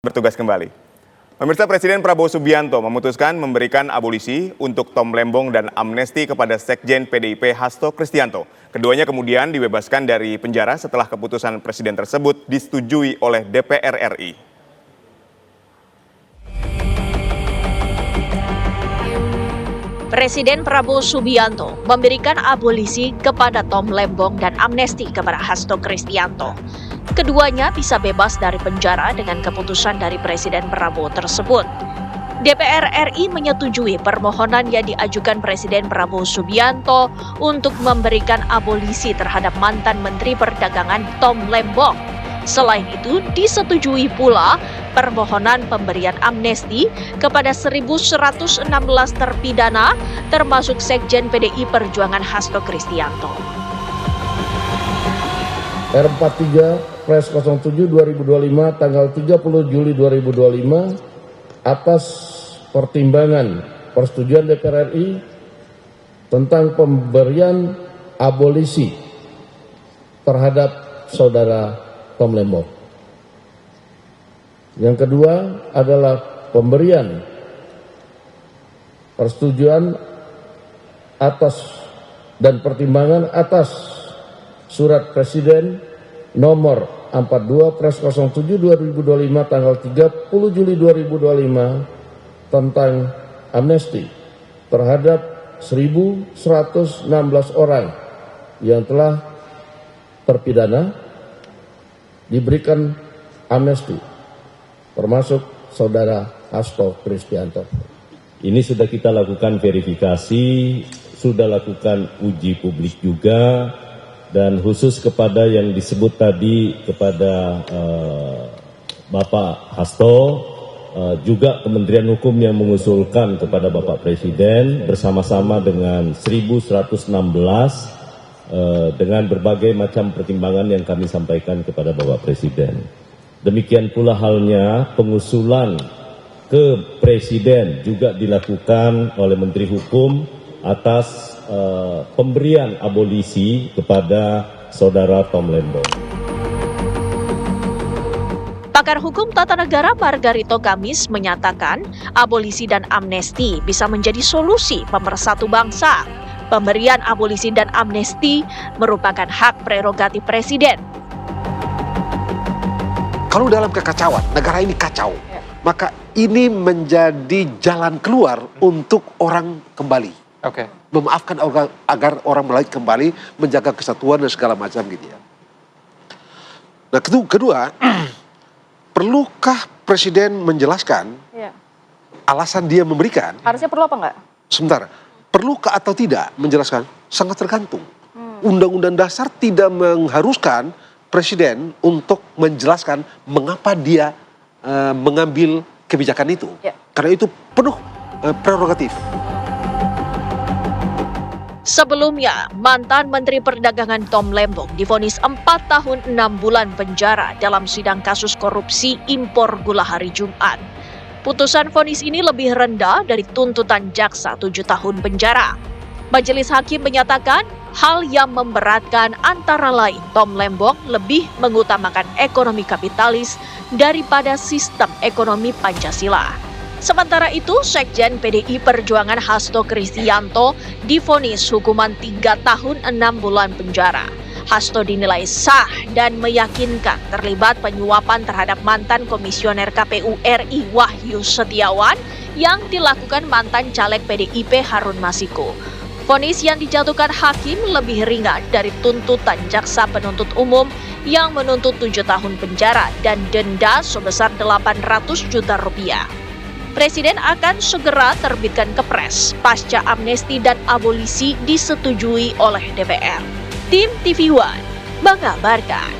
Bertugas kembali. Pemirsa, Presiden Prabowo Subianto memutuskan memberikan abolisi untuk Tom Lembong dan amnesti kepada Sekjen PDIP Hasto Kristianto. Keduanya kemudian dibebaskan dari penjara setelah keputusan Presiden tersebut disetujui oleh DPR RI. Presiden Prabowo Subianto memberikan abolisi kepada Tom Lembong dan amnesti kepada Hasto Kristianto. Keduanya bisa bebas dari penjara dengan keputusan dari Presiden Prabowo tersebut. DPR RI menyetujui permohonan yang diajukan Presiden Prabowo Subianto untuk memberikan abolisi terhadap mantan Menteri Perdagangan Tom Lembong. Selain itu, disetujui pula permohonan pemberian amnesti kepada 1.116 terpidana, termasuk Sekjen PDI Perjuangan Hasto Kristianto. R43 Pres 07/2025 tanggal 30 Juli 2025 atas pertimbangan persetujuan DPR RI tentang pemberian abolisi terhadap saudara Tom Lembong. Yang kedua adalah pemberian persetujuan atas dan pertimbangan atas Surat Presiden nomor 42 Pres 07/2025 tanggal 30 Juli 2025 tentang amnesti terhadap 1.116 orang yang telah terpidana diberikan amnesti, termasuk saudara Hasto Kristianto. Ini sudah kita lakukan verifikasi, sudah lakukan uji publik juga, dan khusus kepada yang disebut tadi kepada Bapak Hasto, juga Kementerian Hukum yang mengusulkan kepada Bapak Presiden bersama-sama dengan 1.116 dengan berbagai macam pertimbangan yang kami sampaikan kepada Bapak Presiden. Demikian pula halnya pengusulan ke Presiden juga dilakukan oleh Menteri Hukum atas pemberian abolisi kepada saudara Tom Lembong. Pakar Hukum Tata Negara Margarito Kamis menyatakan abolisi dan amnesti bisa menjadi solusi pemersatu bangsa. Pemberian abolisi dan amnesti merupakan hak prerogatif Presiden. Kalau dalam kekacauan, negara ini kacau, maka ini menjadi jalan keluar untuk orang kembali. Memaafkan agar orang mulai kembali menjaga kesatuan dan segala macam gitu ya. Nah kedua, perlukah Presiden menjelaskan alasan dia memberikan? Harusnya perlu apa enggak? Sebentar, perlukah atau tidak menjelaskan? Sangat tergantung. Undang-undang dasar tidak mengharuskan Presiden untuk menjelaskan mengapa dia mengambil kebijakan itu. Karena itu penuh prerogatif. Sebelumnya, mantan Menteri Perdagangan Tom Lembong divonis 4 tahun 6 bulan penjara dalam sidang kasus korupsi impor gula hari Jumat. Putusan vonis ini lebih rendah dari tuntutan jaksa 7 tahun penjara. Majelis Hakim menyatakan hal yang memberatkan antara lain Tom Lembong lebih mengutamakan ekonomi kapitalis daripada sistem ekonomi Pancasila. Sementara itu, Sekjen PDI Perjuangan Hasto Kristianto divonis hukuman 3 tahun 6 bulan penjara. Hasto dinilai sah dan meyakinkan terlibat penyuapan terhadap mantan Komisioner KPU RI Wahyu Setiawan yang dilakukan mantan caleg PDIP Harun Masiku. Vonis yang dijatuhkan hakim lebih ringan dari tuntutan jaksa penuntut umum yang menuntut 7 tahun penjara dan denda sebesar 800 juta rupiah. Presiden akan segera terbitkan kepres pasca amnesti dan abolisi disetujui oleh DPR. Tim TV One mengabarkan.